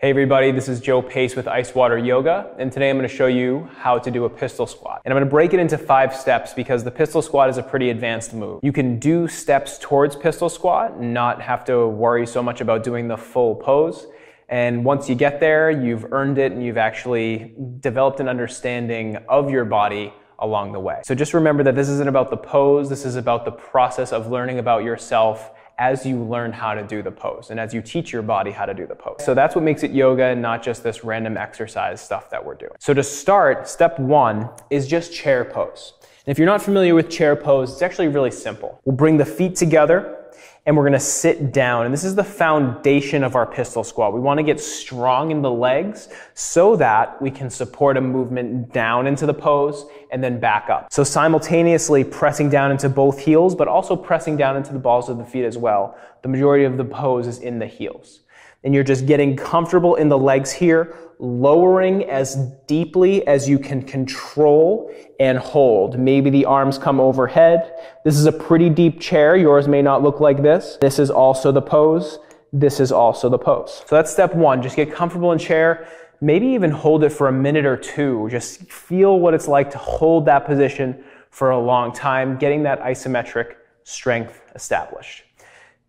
Hey everybody, this is Joe Pace with Icewater Yoga, and today I'm going to show you how to do a pistol squat. And I'm going to break it into 5 steps because the pistol squat is a pretty advanced move. You can do steps towards pistol squat and not have to worry so much about doing the full pose. And once you get there, you've earned it and you've actually developed an understanding of your body along the way. So just remember that this isn't about the pose, this is about the process of learning about yourself as you learn how to do the pose and as you teach your body how to do the pose. So that's what makes it yoga and not just this random exercise stuff that we're doing. So to start, step 1 is just chair pose. And if you're not familiar with chair pose, it's actually really simple. We'll bring the feet together and we're going to sit down. And this is the foundation of our pistol squat. We want to get strong in the legs so that we can support a movement down into the pose and then back up. So simultaneously pressing down into both heels, but also pressing down into the balls of the feet as well. The majority of the pose is in the heels. And you're just getting comfortable in the legs here, lowering as deeply as you can control and hold. Maybe the arms come overhead. This is a pretty deep chair. Yours may not look like this. This is also the pose. This is also the pose. So that's step 1. Just get comfortable in chair. Maybe even hold it for a minute or 2. Just feel what it's like to hold that position for a long time, getting that isometric strength established.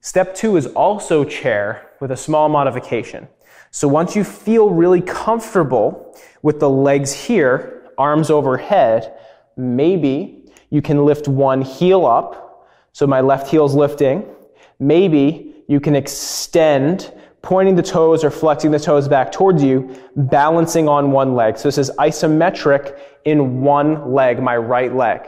Step 2 is also chair with a small modification. So once you feel really comfortable with the legs here, arms overhead, maybe you can lift one heel up. So my left heel's lifting. Maybe you can extend, pointing the toes or flexing the toes back towards you, balancing on one leg. So this is isometric in one leg, my right leg.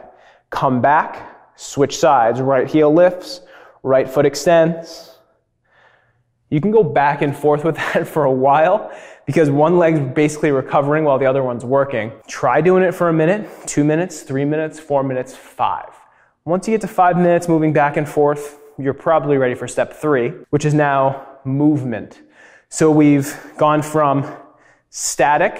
Come back, switch sides, right heel lifts, right foot extends. You can go back and forth with that for a while because one leg's basically recovering while the other one's working. Try doing it for a minute, 2 minutes, 3 minutes, 4 minutes, 5. Once you get to 5 minutes moving back and forth, you're probably ready for step 3, which is now movement. So we've gone from static,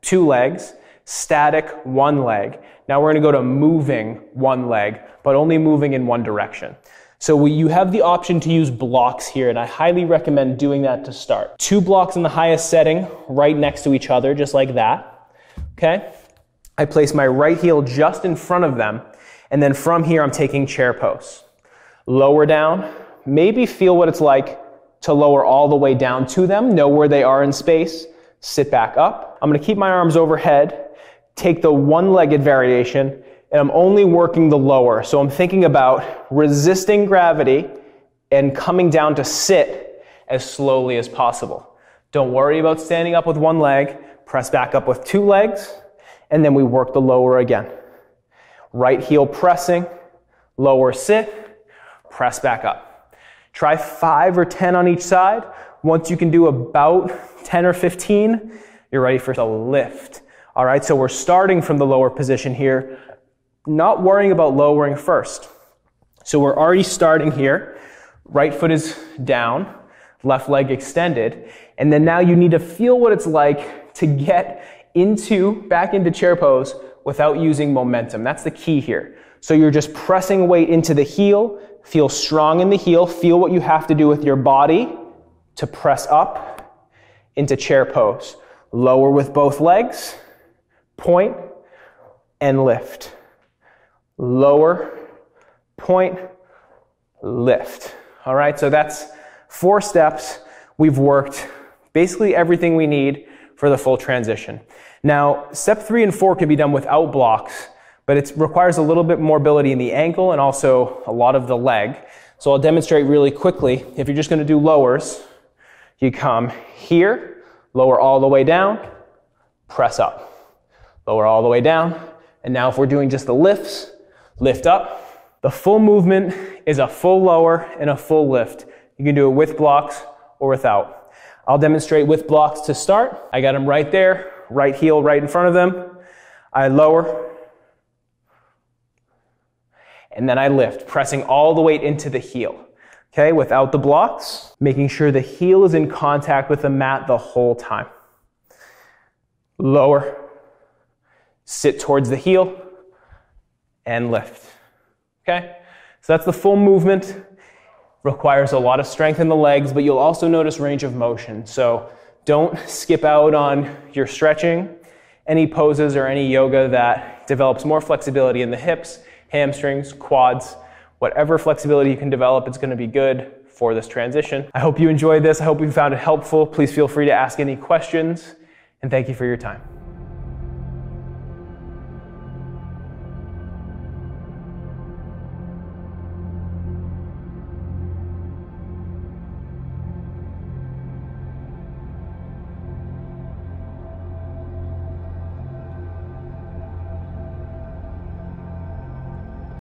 2 legs, static, 1 leg. Now we're going to go to moving 1 leg, but only moving in one direction. So you have the option to use blocks here, and I highly recommend doing that to start. 2 blocks in the highest setting, right next to each other, just like that. Okay? I place my right heel just in front of them, and then from here I'm taking chair pose. Lower down, maybe feel what it's like to lower all the way down to them, know where they are in space, sit back up. I'm going to keep my arms overhead, take the one-legged variation, and I'm only working the lower. So I'm thinking about resisting gravity and coming down to sit as slowly as possible. Don't worry about standing up with 1 leg, press back up with 2 legs, and then we work the lower again. Right heel pressing, lower sit, press back up. Try 5 or 10 on each side. Once you can do about 10 or 15, you're ready for the lift. All right, so we're starting from the lower position here, not worrying about lowering first. So we're already starting here. Right foot is down, left leg extended, and then now you need to feel what it's like to get back into chair pose without using momentum. That's the key here. So you're just pressing weight into the heel, feel strong in the heel, feel what you have to do with your body to press up into chair pose. Lower with both legs, point, and lift. Lower, point, lift. All right, so that's 4 steps. We've worked basically everything we need for the full transition. Now, step 3 and 4 can be done without blocks, but it requires a little bit more mobility in the ankle and also a lot of the leg. So I'll demonstrate really quickly. If you're just going to do lowers, you come here, lower all the way down, press up. Lower all the way down. And now if we're doing just the lifts, lift up. The full movement is a full lower and a full lift. You can do it with blocks or without. I'll demonstrate with blocks to start. I got them right there, right heel right in front of them. I lower, and then I lift, pressing all the weight into the heel. Okay, without the blocks, making sure the heel is in contact with the mat the whole time. Lower, sit towards the heel, and lift. Okay? So that's the full movement. Requires a lot of strength in the legs, but you'll also notice range of motion. So Don't skip out on your stretching. Any poses or any yoga that develops more flexibility in the hips, hamstrings, quads, whatever flexibility you can develop, it's going to be good for this transition. I hope you enjoyed this. I hope you found it helpful. Please feel free to ask any questions, and thank you for your time.